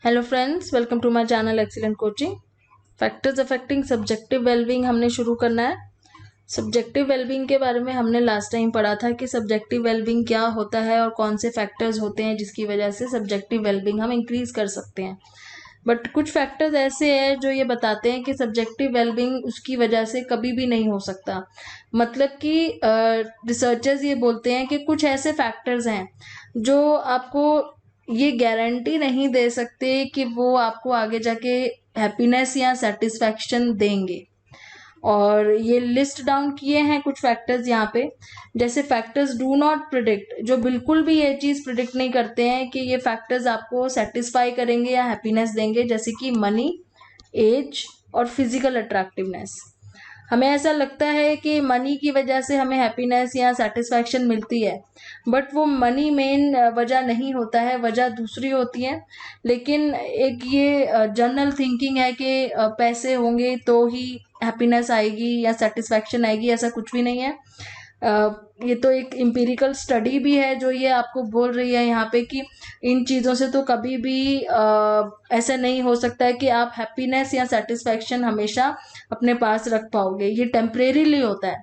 Hello friends, welcome to my channel excellent coaching. Factors affecting subjective wellbeing हमने शुरू करना है। सब्जेक्टिव वेलबींग के बारे में हमने लास्ट टाइम पढ़ा था कि सब्जेक्टिव वेलबींग क्या होता है और कौन से फैक्टर्स होते हैं जिसकी वजह से सब्जेक्टिव वेलबींग हम इंक्रीज कर सकते हैं। बट कुछ फैक्टर्स ऐसे हैं जो ये बताते हैं कि सब्जेक्टिव वेलबींग उसकी वजह से कभी भी नहीं हो सकता। मतलब कि रिसर्चर्स ये बोलते हैं कि कुछ ऐसे फैक्टर्स हैं जो आपको ये गारंटी नहीं दे सकते कि वो आपको आगे जाके हैप्पीनेस या सेटिस्फैक्शन देंगे। और ये लिस्ट डाउन किए हैं कुछ फैक्टर्स यहाँ पे। जैसे फैक्टर्स डू नॉट प्रिडिक्ट, जो बिल्कुल भी ये चीज प्रिडिक्ट नहीं करते हैं कि ये फैक्टर्स आपको सेटिस्फाई करेंगे या हैप्पीनेस देंगे, जैसे कि मनी, एज और फिजिकल अट्रैक्टिवनेस। हमें ऐसा लगता है कि मनी की वजह से हमें हैप्पीनेस या सेटिस्फैक्शन मिलती है, बट वो मनी मेन वजह नहीं होता है, वजह दूसरी होती है। लेकिन एक ये जनरल थिंकिंग है कि पैसे होंगे तो ही हैप्पीनेस आएगी या सेटिस्फैक्शन आएगी, ऐसा कुछ भी नहीं है। ये तो एक एम्पिरिकल स्टडी भी है जो ये आपको बोल रही है यहाँ पे कि इन चीज़ों से तो कभी भी ऐसा नहीं हो सकता है कि आप हैप्पीनेस या सेटिस्फैक्शन हमेशा अपने पास रख पाओगे, ये टेम्परेरीली होता है।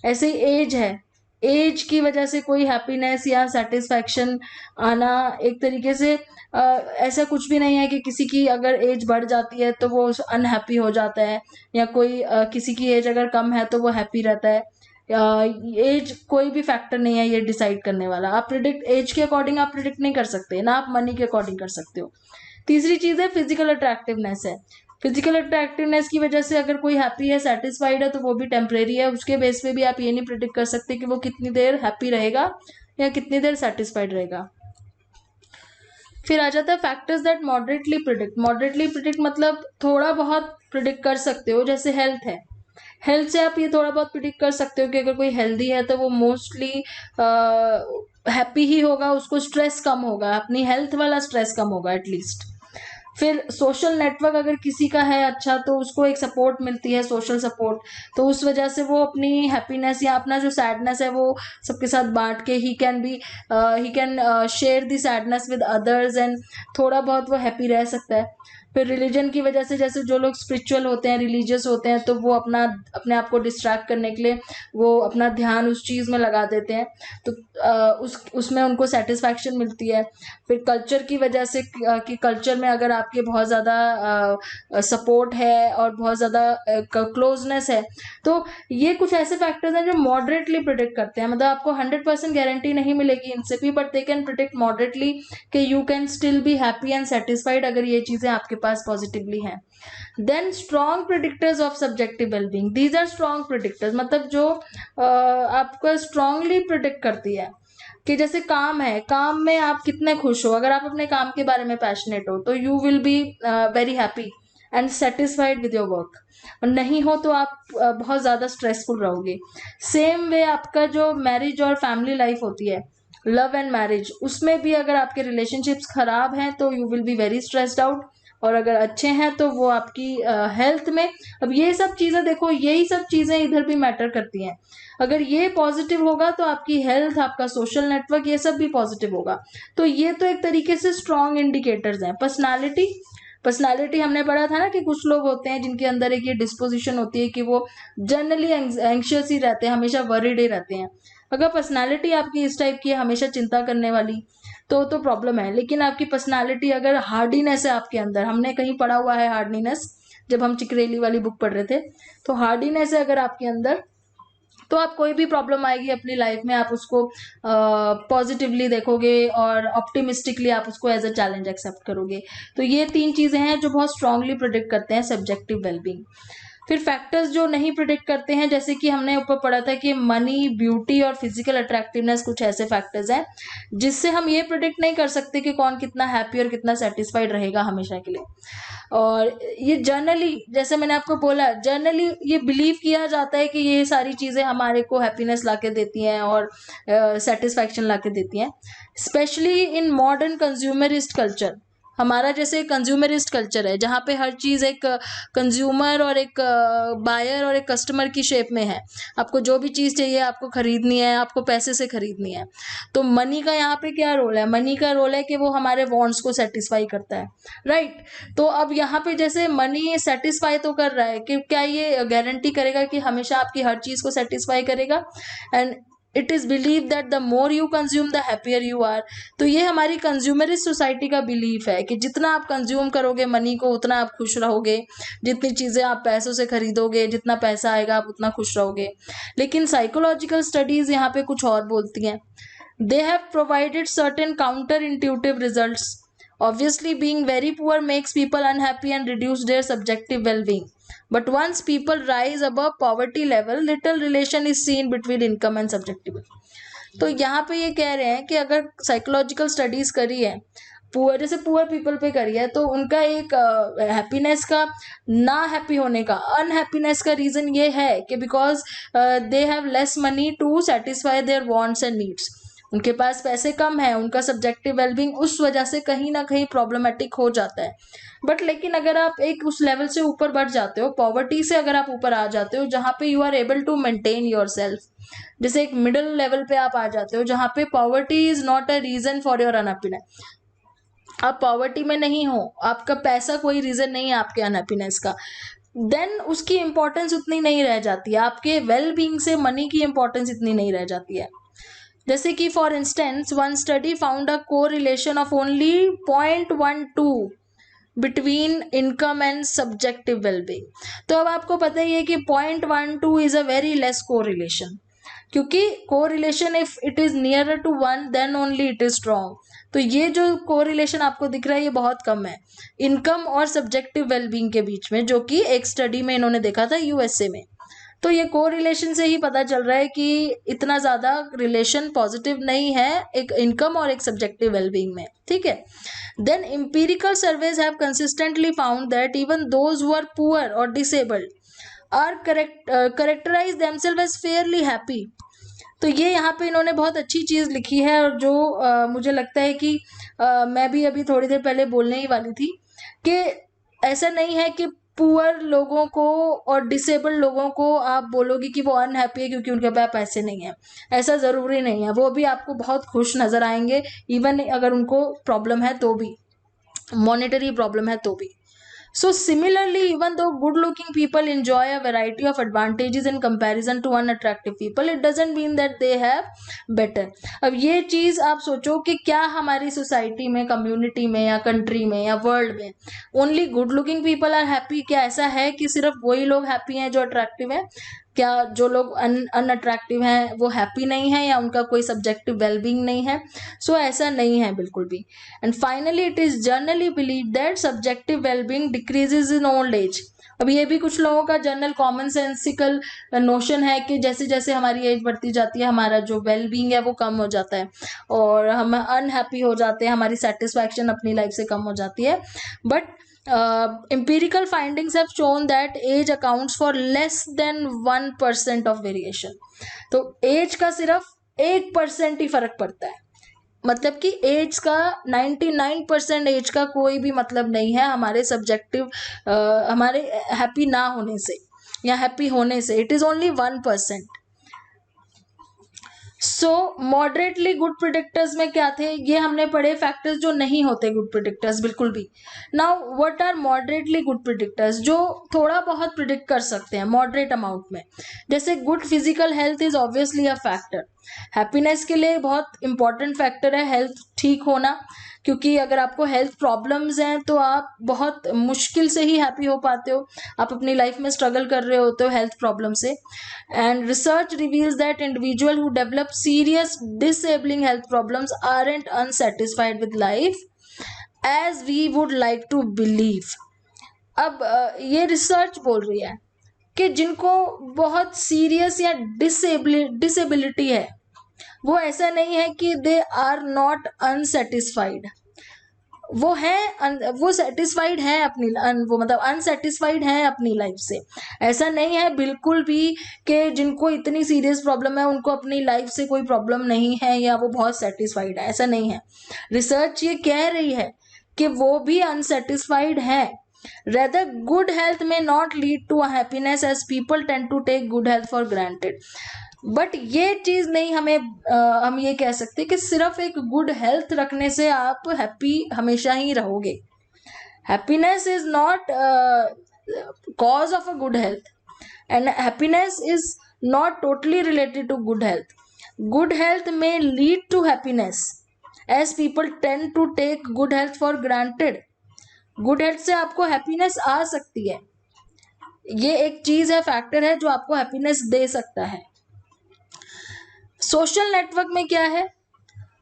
ऐसे ही एज है, एज की वजह से कोई हैप्पीनेस या सेटिस्फैक्शन आना एक तरीके से ऐसा कुछ भी नहीं है कि किसी की अगर एज बढ़ जाती है तो वो अनहैप्पी हो जाता है, या कोई किसी की एज अगर कम है तो वो हैप्पी रहता है। एज कोई भी फैक्टर नहीं है ये डिसाइड करने वाला। आप प्रिडिक्ट एज के अकॉर्डिंग आप प्रिडिक्ट नहीं कर सकते ना, आप मनी के अकॉर्डिंग कर सकते हो। तीसरी चीज है फिजिकल अट्रैक्टिवनेस है। फिजिकल अट्रैक्टिवनेस की वजह से अगर कोई हैप्पी है, सेटिस्फाइड है, तो वो भी टेम्परेरी है। उसके बेस पे भी आप ये नहीं प्रिडिक्ट कर सकते कि वो कितनी देर हैप्पी रहेगा या कितनी देर सेटिस्फाइड रहेगा। फिर आ जाता है factors that moderately predict. Moderately predict मतलब थोड़ा बहुत प्रिडिक्ट कर सकते हो, जैसे हेल्थ है। हेल्थ से आप ये थोड़ा बहुत प्रिडिक्ट कर सकते हो कि अगर कोई हेल्दी है तो वो मोस्टली हैप्पी ही होगा, उसको स्ट्रेस कम होगा, अपनी हेल्थ वाला स्ट्रेस कम होगा एटलीस्ट। फिर सोशल नेटवर्क अगर किसी का है अच्छा, तो उसको एक सपोर्ट मिलती है, सोशल सपोर्ट, तो उस वजह से वो अपनी हैप्पीनेस या अपना जो सैडनेस है वो सबके साथ बांट के he can share the sadness with others, and थोड़ा बहुत वो हैप्पी रह सकता है। फिर रिलीजन की वजह से, जैसे जो लोग स्पिरिचुअल होते हैं, रिलीजियस होते हैं, तो वो अपने आप को डिस्ट्रैक्ट करने के लिए वो अपना ध्यान उस चीज़ में लगा देते हैं, तो उसमें उनको सेटिस्फैक्शन मिलती है। फिर कल्चर की वजह से कि कल्चर में अगर आपके बहुत ज़्यादा सपोर्ट है और बहुत ज़्यादा क्लोजनेस है, तो ये कुछ ऐसे फैक्टर्स हैं जो मॉडरेटली प्रिडिक्ट करते हैं। मतलब आपको 100% गारंटी नहीं मिलेगी इनसे भी, but they can predict moderately कि you can still be happy and satisfied अगर ये चीज़ें आपके पास पॉजिटिवली हैं। Then strong predictors of subjective wellbeing, these are strong predictors, मतलब जो आपको स्ट्रांगली प्रिडिक्ट करती है कि जैसे काम है, काम में आप कितने खुश हो। अगर आप अपने काम के बारे में पैशनेट हो तो you will be very happy and satisfied with your work, और नहीं हो तो आप बहुत ज़्यादा स्ट्रेसफुल रहोगे। सेम वे आपका जो मैरिज और फैमिली लाइफ होती है, लव एंड मैरिज, उसमें भी अगर आपके रिलेशनशिप्स खराब हैं तो you will be very stressed out, और अगर अच्छे हैं तो वो आपकी हेल्थ में। अब ये सब चीज़ें देखो, यही सब चीज़ें इधर भी मैटर करती हैं। अगर ये पॉजिटिव होगा तो आपकी हेल्थ, आपका सोशल नेटवर्क, ये सब भी पॉजिटिव होगा। तो ये तो एक तरीके से स्ट्रॉन्ग इंडिकेटर्स हैं। पर्सनालिटी, पर्सनालिटी हमने पढ़ा था ना कि कुछ लोग होते हैं जिनके अंदर एक ये डिस्पोजिशन होती है कि वो जनरली एंग्शियस ही रहते हैं, हमेशा वरीड ही रहते हैं। अगर पर्सनालिटी आपकी इस टाइप की है, हमेशा चिंता करने वाली, तो प्रॉब्लम है। लेकिन आपकी पर्सनालिटी अगर हार्डीनेस है आपके अंदर, हमने कहीं पढ़ा हुआ है हार्डीनेस, जब हम चिकरेली वाली बुक पढ़ रहे थे, तो हार्डीनेस है अगर आपके अंदर, तो आप कोई भी प्रॉब्लम आएगी अपनी लाइफ में आप उसको पॉजिटिवली देखोगे और ऑप्टिमिस्टिकली आप उसको एज अ चैलेंज एक्सेप्ट करोगे। तो ये तीन चीज़ें हैं जो बहुत स्ट्रांगली प्रिडिक्ट करते हैं सब्जेक्टिव वेलबींग। फिर फैक्टर्स जो नहीं प्रिडिक्ट करते हैं, जैसे कि हमने ऊपर पढ़ा था कि मनी, ब्यूटी और फिजिकल अट्रैक्टिवनेस कुछ ऐसे फैक्टर्स हैं जिससे हम ये प्रिडिक्ट नहीं कर सकते कि कौन कितना हैप्पी और कितना सेटिस्फाइड रहेगा हमेशा के लिए। और ये जर्नली, जैसे मैंने आपको बोला, जर्नली ये बिलीव किया जाता है कि ये सारी चीज़ें हमारे को हैप्पीनेस लाके देती हैं और सेटिस्फैक्शन लाके देती हैं, specially in modern consumerist culture. हमारा जैसे कंज्यूमरिस्ट कल्चर है जहाँ पे हर चीज़ एक कंज्यूमर और एक बायर और एक कस्टमर की शेप में है। आपको जो भी चीज़ चाहिए आपको खरीदनी है, आपको पैसे से खरीदनी है। तो मनी का यहाँ पे क्या रोल है? मनी का रोल है कि वो हमारे वांट्स को सेटिस्फाई करता है, राइट? तो अब यहाँ पे जैसे मनी सेटिस्फाई तो कर रहा है कि क्या ये गारंटी करेगा कि हमेशा आपकी हर चीज़ को सेटिस्फाई करेगा? And it is believe that the more you consume the happier you are. तो ये हमारी कंज्यूमरिस्ट सोसाइटी का बिलीफ है कि जितना आप कंज्यूम करोगे मनी को उतना आप खुश रहोगे, जितनी चीज़ें आप पैसों से खरीदोगे, जितना पैसा आएगा आप उतना खुश रहोगे। लेकिन साइकोलॉजिकल स्टडीज़ यहाँ पे कुछ और बोलती हैं। They have provided certain counter intuitive results. Obviously, being very poor makes people unhappy and reduce their subjective well-being. But once people rise above poverty level, little relation is seen between income and subjective. तो यहाँ पे ये कह रहे हैं कि अगर psychological studies करी है पुअर, जैसे पुअर पीपल पे करी है, तो उनका एक हैप्पीनेस का, ना हैप्पी होने का, अनहैप्पीनेस का रीजन ये है कि because they have less money to satisfy their wants and needs. उनके पास पैसे कम है, उनका सब्जेक्टिव वेलबींग उस वजह से कहीं ना कहीं प्रॉब्लमेटिक हो जाता है। बट लेकिन अगर आप एक उस लेवल से ऊपर बढ़ जाते हो, पॉवर्टी से अगर आप ऊपर आ जाते हो जहाँ पे you are able to maintain yourself, जैसे एक मिडिल लेवल पे आप आ जाते हो जहाँ पे poverty is not a reason for your unhappiness, आप पॉवर्टी में नहीं हो, आपका पैसा कोई रीजन नहीं है आपके अनहैप्पीनेस का, देन उसकी इंपॉर्टेंस उतनी नहीं रह जाती है, आपके वेल बींग से मनी की इंपॉर्टेंस इतनी नहीं रह जाती है। जैसे कि for instance one study found a correlation of only 0.12 between income and subjective wellbeing. तो अब आपको पता ही है कि 0.12 is a very less correlation, क्योंकि correlation if it is nearer to 1 then only it is strong. तो ये जो कोरिलेशन आपको दिख रहा है ये बहुत कम है इनकम और सब्जेक्टिव वेलबींग के बीच में, जो कि एक स्टडी में इन्होंने देखा था यूएसए में। तो ये कोरिलेशन से ही पता चल रहा है कि इतना ज़्यादा रिलेशन पॉजिटिव नहीं है एक इनकम और एक सब्जेक्टिव वेलबींग में, ठीक है। Then empirical surveys have consistently found that even those who are poor और disabled are characterize themselves as fairly happy. तो ये यहाँ पे इन्होंने बहुत अच्छी चीज़ लिखी है, और जो मुझे लगता है कि मैं भी अभी थोड़ी देर पहले बोलने ही वाली थी कि ऐसा नहीं है कि पुअर लोगों को और डिसेबल्ड लोगों को आप बोलोगे कि वो अनहैप्पी है क्योंकि उनके पास पैसे नहीं है, ऐसा ज़रूरी नहीं है। वो भी आपको बहुत खुश नज़र आएंगे इवन अगर उनको प्रॉब्लम है तो भी, मॉनेटरी प्रॉब्लम है तो भी। So similarly, even though good-looking people enjoy a variety of advantages in comparison to unattractive people, it doesn't mean that they have better. अब ये चीज़ आप सोचो कि क्या हमारी सोसाइटी में, कम्युनिटी में या कंट्री में या वर्ल्ड में only good looking people are happy? क्या ऐसा है कि सिर्फ वही लोग हैप्पी हैं जो अट्रैक्टिव हैं? क्या जो लोग अनअट्रैक्टिव हैं वो हैप्पी नहीं है या उनका कोई सब्जेक्टिव वेलबींग नहीं है? सो ऐसा नहीं है बिल्कुल भी। And finally it is generally believe that subjective wellbeing decreases in old age. अब ये भी कुछ लोगों का जनरल कॉमन सेंसिकल नोशन है कि जैसे जैसे हमारी एज बढ़ती जाती है हमारा जो वेलबींग है वो कम हो जाता है और हम अनहैप्पी हो जाते हैं, हमारी सेटिस्फैक्शन अपनी लाइफ से कम हो जाती है। But empirical findings have shown that age accounts for less than 1% of variation. तो एज का सिर्फ 1% ही फर्क पड़ता है, मतलब कि एज का 99% एज का कोई भी मतलब नहीं है हमारे सब्जेक्टिव हमारे हैप्पी ना होने से या हैप्पी होने से। It is only 1%। So moderately good predictors में क्या थे, ये हमने पढ़े फैक्टर्स जो नहीं होते गुड प्रिडिक्टर्स बिल्कुल भी। Now what are moderately good predictors? जो थोड़ा बहुत प्रिडिक्ट कर सकते हैं मॉडरेट अमाउंट में। जैसे good physical health is obviously a factor, happiness के लिए बहुत इंपॉर्टेंट फैक्टर है हेल्थ ठीक होना, क्योंकि अगर आपको हेल्थ प्रॉब्लम्स हैं तो आप बहुत मुश्किल से ही हैप्पी हो पाते हो, आप अपनी लाइफ में स्ट्रगल कर रहे होते हो हेल्थ प्रॉब्लम से। And research reveals that individual who develop serious disabling health problems aren't unsatisfied with life as we would like to believe. अब ये रिसर्च बोल रही है कि जिनको बहुत सीरियस या डिसेबिलिटी है वो ऐसा नहीं है कि दे आर नॉट अनसेटिस्फाइड, वो है, वो सेटिस्फाइड है अपनी वो मतलब अनसेटिस्फाइड है अपनी लाइफ से। ऐसा नहीं है बिल्कुल भी कि जिनको इतनी सीरियस प्रॉब्लम है उनको अपनी लाइफ से कोई प्रॉब्लम नहीं है या वो बहुत सेटिस्फाइड है, ऐसा नहीं है। रिसर्च ये कह रही है कि वो भी अनसेटिस्फाइड हैं. Rather, good health may not lead to a happiness as people tend to take good health for granted. But ये चीज नहीं हमें हम ये कह सकते कि सिर्फ एक गुड हेल्थ रखने से आप हैप्पी हमेशा ही रहोगे. Happiness is not cause of a good health, and happiness is not totally related to good health. Good health may lead to happiness as people tend to take good health for granted. Good health से आपको happiness आ सकती है. ये एक चीज है, factor है जो आपको हैप्पीनेस दे सकता है. सोशल नेटवर्क में क्या है?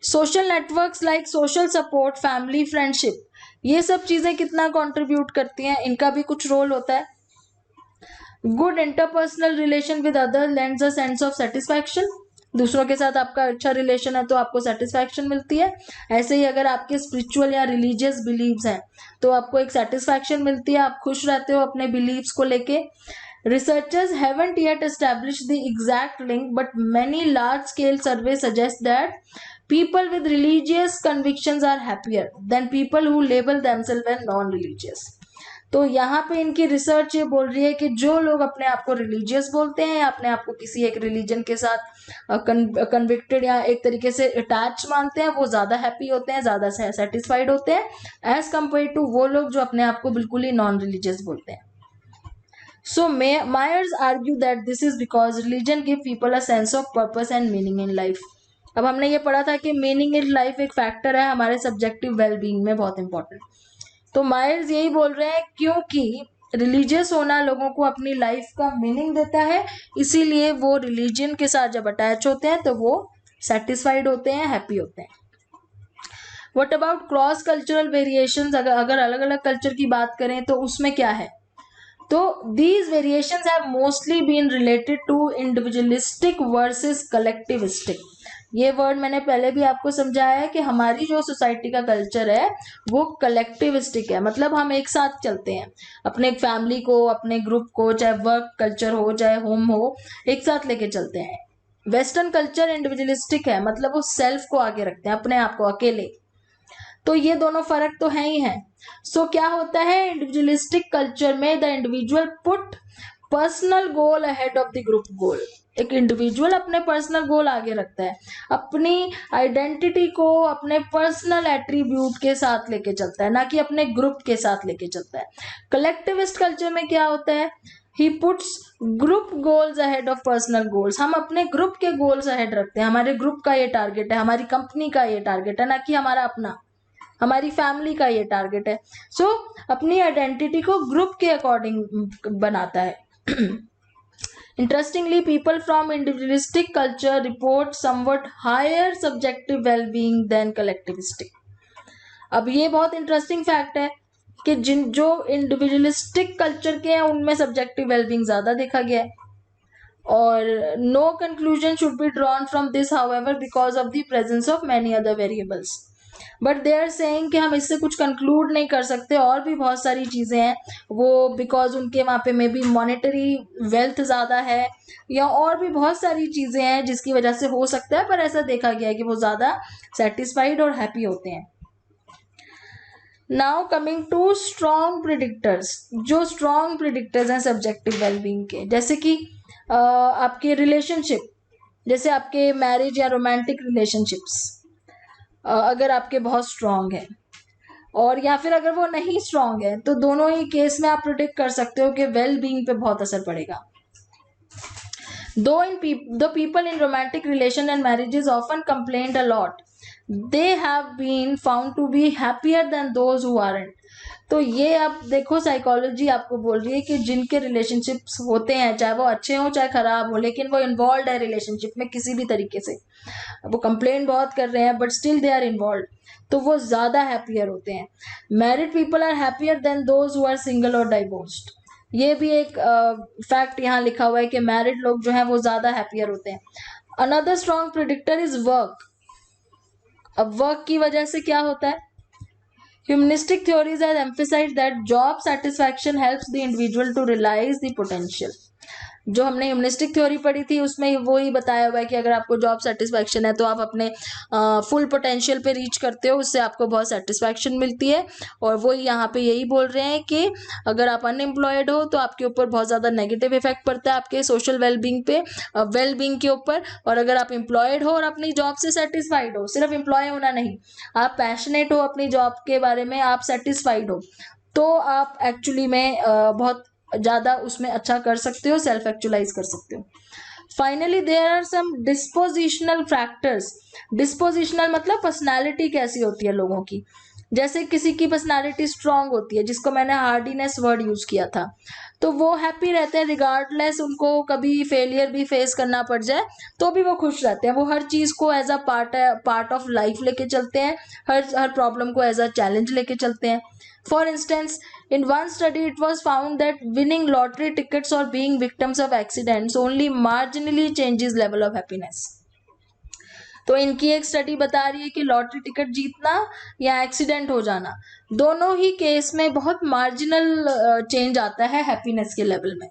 Social networks like social support, family, friendship, ये सब चीजें कितना कंट्रीब्यूट करती हैं, इनका भी कुछ रोल होता है. Good interpersonal relation with other lends a sense of satisfaction. दूसरों के साथ आपका अच्छा रिलेशन है तो आपको सेटिस्फैक्शन मिलती है. ऐसे ही अगर आपके स्पिरिचुअल या रिलीजियस बिलीव्स हैं तो आपको एक सेटिस्फैक्शन मिलती है, आप खुश रहते हो अपने बिलीव्स को लेके. Researchers haven't yet established the exact link, but many large-scale surveys suggest that people with religious convictions are happier than people who label themselves as non-religious. तो यहाँ पे इनकी रिसर्च ये बोल रही है कि जो लोग अपने आप को रिलीजियस बोलते हैं या अपने आप को किसी एक रिलीजन के साथ कन्विक्टेड या एक तरीके से अटैच मानते हैं, वो ज्यादा हैप्पी होते हैं, ज्यादा सेटिस्फाइड होते हैं एज कम्पेयर टू वो लोग जो अपने आप को बिल्कुल ही नॉन रिलीजियस बोलते हैं. So Myers argue that this is because religion give people a sense of purpose and meaning in life. अब हमने ये पढ़ा था कि मीनिंग इन लाइफ एक फैक्टर है हमारे सब्जेक्टिव वेलबींग में, बहुत इंपॉर्टेंट. तो मायर्स यही बोल रहे हैं क्योंकि रिलीजियस होना लोगों को अपनी लाइफ का मीनिंग देता है, इसीलिए वो रिलीजन के साथ जब अटैच होते हैं तो वो सेटिस्फाइड होते हैं, हैप्पी होते हैं. What about cross cultural variations? अगर अलग अलग कल्चर की बात करें तो उसमें क्या है? तो these variations have mostly been related to individualistic versus collectivistic. ये वर्ड मैंने पहले भी आपको समझाया है कि हमारी जो सोसाइटी का कल्चर है वो कलेक्टिविस्टिक है, मतलब हम एक साथ चलते हैं, अपने फैमिली को, अपने ग्रुप को, चाहे वर्क कल्चर हो चाहे होम हो, एक साथ लेके चलते हैं. वेस्टर्न कल्चर इंडिविजुअलिस्टिक है, मतलब वो सेल्फ को आगे रखते हैं, अपने आप को अकेले. तो ये दोनों फर्क तो है ही है. सो क्या होता है इंडिविजुअलिस्टिक कल्चर में? The individual put personal goal ahead of the group गोल. एक इंडिविजुअल अपने पर्सनल गोल आगे रखता है, अपनी आइडेंटिटी को अपने पर्सनल एट्रीब्यूट के साथ लेके चलता है, ना कि अपने ग्रुप के साथ लेके चलता है. कलेक्टिविस्ट कल्चर में क्या होता है? He puts group goals ahead of personal goals. हम अपने ग्रुप के गोल्स अहेड रखते हैं, हमारे ग्रुप का ये टारगेट है, हमारी कंपनी का ये टारगेट है, ना कि हमारा अपना, हमारी फैमिली का ये टारगेट है. सो अपनी आइडेंटिटी को ग्रुप के अकॉर्डिंग बनाता है. Interestingly people from individualistic culture report somewhat higher subjective wellbeing than collectivistic. अब ये बहुत इंटरेस्टिंग फैक्ट है कि जो इंडिविजुअलिस्टिक कल्चर के हैं उनमें सब्जेक्टिव वेलबींग ज्यादा देखा गया है. और no conclusion should be drawn from this however because of the presence of many other variables. But they are saying कि हम इससे कुछ कंक्लूड नहीं कर सकते, और भी बहुत सारी चीजें हैं वो, बिकॉज उनके वहाँ पे मे बी मॉनेटरी वेल्थ ज्यादा है या और भी बहुत सारी चीजें हैं जिसकी वजह से हो सकता है, पर ऐसा देखा गया है कि वो ज्यादा सेटिस्फाइड और हैप्पी होते हैं. Now coming to strong predictors. जो स्ट्रॉन्ग प्रिडिक्टर्स हैं सब्जेक्टिव वेलबींग के, जैसे कि आपके रिलेशनशिप, जैसे आपके मैरिज या रोमांटिक रिलेशनशिप्स अगर आपके बहुत स्ट्रांग है, और या फिर अगर वो नहीं स्ट्रांग है, तो दोनों ही केस में आप प्रिडिक्ट कर सकते हो कि वेल बीइंग पे बहुत असर पड़ेगा. The people in romantic relation and marriages often complained a lot. They have been found to be happier than those who aren't. तो ये अब देखो साइकोलॉजी आपको बोल रही है कि जिनके रिलेशनशिप्स होते हैं, चाहे वो अच्छे हो चाहे खराब हो, लेकिन वो इन्वॉल्व है रिलेशनशिप में किसी भी तरीके से, वो कंप्लेन बहुत कर रहे हैं but still they are involve, तो वो ज्यादा हैप्पियर होते हैं. Married people are happier than those who are single और डाइवोर्स्ड. ये भी एक फैक्ट यहाँ लिखा हुआ है कि मैरिड लोग जो हैं वो ज्यादा हैप्पियर होते हैं. Another strong predictor is work. अब वर्क की वजह से क्या होता है? Humanistic theories have emphasized that job satisfaction helps the individual to realize the potential. जो हमने ह्यूमनिस्टिक थ्योरी पढ़ी थी उसमें वो ही बताया हुआ है कि अगर आपको जॉब सेटिस्फैक्शन है तो आप अपने फुल पोटेंशियल पे रीच करते हो, उससे आपको बहुत सेटिस्फैक्शन मिलती है। और वो यहाँ पे यही बोल रहे हैं कि अगर आप अनएम्प्लॉयड हो तो आपके ऊपर बहुत ज़्यादा नेगेटिव इफेक्ट पड़ता है आपके सोशल वेलबींग पे, वेलबींग के ऊपर। और अगर आप एम्प्लॉयड हो और अपनी जॉब से सेटिस्फाइड हो, सिर्फ एम्प्लॉय होना नहीं, आप पैशनेट हो अपनी जॉब के बारे में, आप सेटिस्फाइड हो, तो आप एक्चुअली में बहुत ज़्यादा उसमें अच्छा कर सकते हो, सेल्फ एक्चुअलाइज कर सकते हो। Finally there are some dispositional factors. Dispositional मतलब पर्सनालिटी कैसी होती है लोगों की। जैसे किसी की पर्सनालिटी स्ट्रांग होती है, जिसको मैंने हार्डीनेस वर्ड यूज किया था, तो वो हैप्पी रहते हैं रिगार्डलेस उनको कभी फेलियर भी फेस करना पड़ जाए तो भी वो खुश रहते हैं। वो हर चीज को as a part of life लेके चलते हैं, हर प्रॉब्लम को एज अ चैलेंज लेके चलते हैं। For instance, in one study it was found that winning lottery tickets or being victims of accidents only marginally changes level of happiness. तो इनकी एक स्टडी बता रही है कि लॉटरी टिकट जीतना या एक्सीडेंट हो जाना, दोनों ही केस में बहुत मार्जिनल चेंज आता है हैप्पीनेस के लेवल में।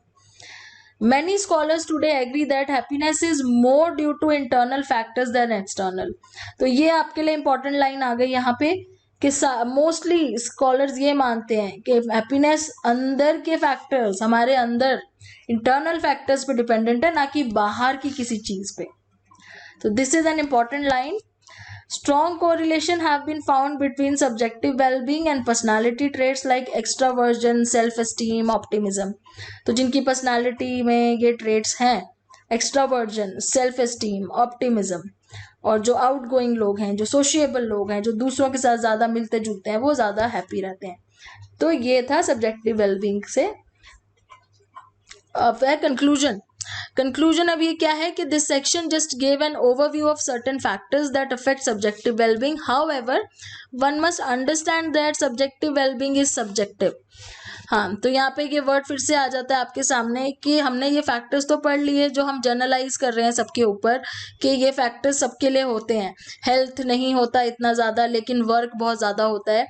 Many scholars today agree that happiness is more due to internal factors than external. तो ये आपके लिए इंपॉर्टेंट लाइन आ गई यहाँ पे कि मोस्टली स्कॉलर्स ये मानते हैं कि हैप्पीनेस अंदर के फैक्टर्स, हमारे अंदर इंटरनल फैक्टर्स पे डिपेंडेंट है, ना कि बाहर की किसी चीज पे। तो this is an important line. Strong correlation have been found between subjective well-being and personality traits like extraversion, self-esteem, optimism. तो जिनकी personality में ये traits हैं, extraversion, self-esteem, optimism, और जो outgoing लोग हैं, जो sociable लोग हैं, जो दूसरों के साथ ज़्यादा मिलते जुलते हैं, वो ज़्यादा happy रहते हैं। तो ये था subjective well-being से। अब है conclusion अब ये क्या है कि this section just gave an overview of certain factors that affect subjective well-being. However, one must understand that subjective well-being is subjective. हाँ, तो यहाँ पे ये वर्ड फिर से आ जाता है आपके सामने कि हमने ये फैक्टर्स तो पढ़ लिए जो हम जनरलाइज कर रहे हैं सबके ऊपर कि ये फैक्टर्स सबके लिए होते हैं। हेल्थ नहीं होता इतना ज़्यादा, लेकिन वर्क बहुत ज़्यादा होता है।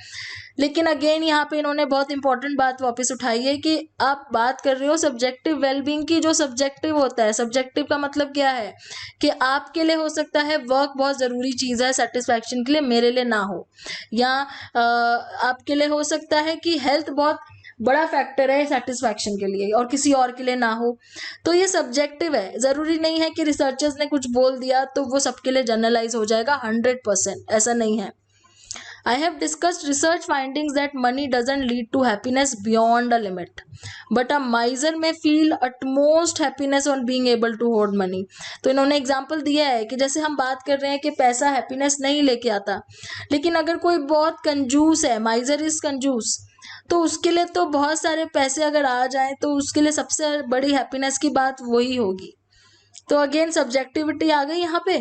लेकिन अगेन यहाँ पे इन्होंने बहुत इंपॉर्टेंट बात वापस उठाई है कि आप बात कर रहे हो सब्जेक्टिव वेलबींग की, जो सब्जेक्टिव होता है। सब्जेक्टिव का मतलब क्या है कि आपके लिए हो सकता है वर्क बहुत ज़रूरी चीज़ है सेटिस्फैक्शन के लिए, मेरे लिए ना हो, या आपके लिए हो सकता है कि हेल्थ बहुत बड़ा फैक्टर है सेटिस्फैक्शन के लिए और किसी और के लिए ना हो। तो ये सब्जेक्टिव है, ज़रूरी नहीं है कि रिसर्चर्स ने कुछ बोल दिया तो वो सबके लिए जनरलाइज हो जाएगा 100%, ऐसा नहीं है। I have discussed research findings that money doesn't lead to happiness beyond a limit, but a miser may feel utmost happiness on being able to hoard money. तो इन्होंने एग्जाम्पल दिया है कि जैसे हम बात कर रहे हैं कि पैसा हैप्पीनेस नहीं लेके आता, लेकिन अगर कोई बहुत कंजूस है, माइजर इज कंजूस, तो उसके लिए तो बहुत सारे पैसे अगर आ जाएं तो उसके लिए सबसे बड़ी हैप्पीनेस की बात वही होगी। तो अगेन सब्जेक्टिविटी आ गई यहाँ पे।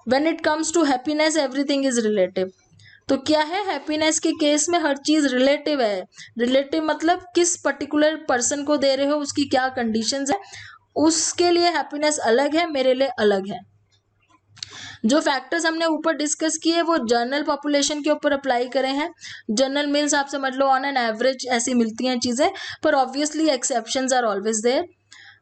When it comes to happiness everything is relative. तो क्या है, हैप्पीनेस के केस में हर चीज रिलेटिव है। रिलेटिव मतलब किस पर्टिकुलर पर्सन को दे रहे हो, उसकी क्या कंडीशंस है, उसके लिए हैप्पीनेस अलग है, मेरे लिए अलग है। जो फैक्टर्स हमने ऊपर डिस्कस किए वो जनरल पॉपुलेशन के ऊपर अप्लाई करे हैं। जनरल मीन्स आप समझ लो ऑन एन एवरेज ऐसी मिलती हैं चीज़ें, पर obviously exceptions are always there.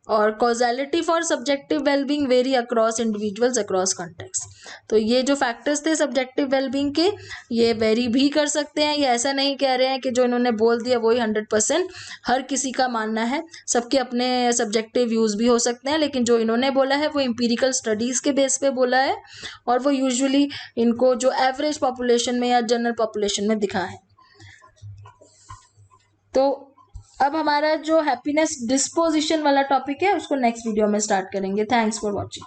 और causality for subjective wellbeing vary across individuals across context. तो ये जो फैक्टर्स थे सब्जेक्टिव वेलबींग के, ये वेरी भी कर सकते हैं। ये ऐसा नहीं कह रहे हैं कि जो इन्होंने बोल दिया वही 100% हर किसी का मानना है, सबके अपने सब्जेक्टिव व्यूज़ भी हो सकते हैं, लेकिन जो इन्होंने बोला है वो एम्पिरिकल स्टडीज़ के बेस पे बोला है, और वो यूजुअली इनको जो एवरेज पॉपुलेशन में या जनरल पॉपुलेशन में दिखा है। तो अब हमारा जो हैप्पीनेस डिस्पोजिशन वाला टॉपिक है उसको नेक्स्ट वीडियो में स्टार्ट करेंगे। Thanks for watching.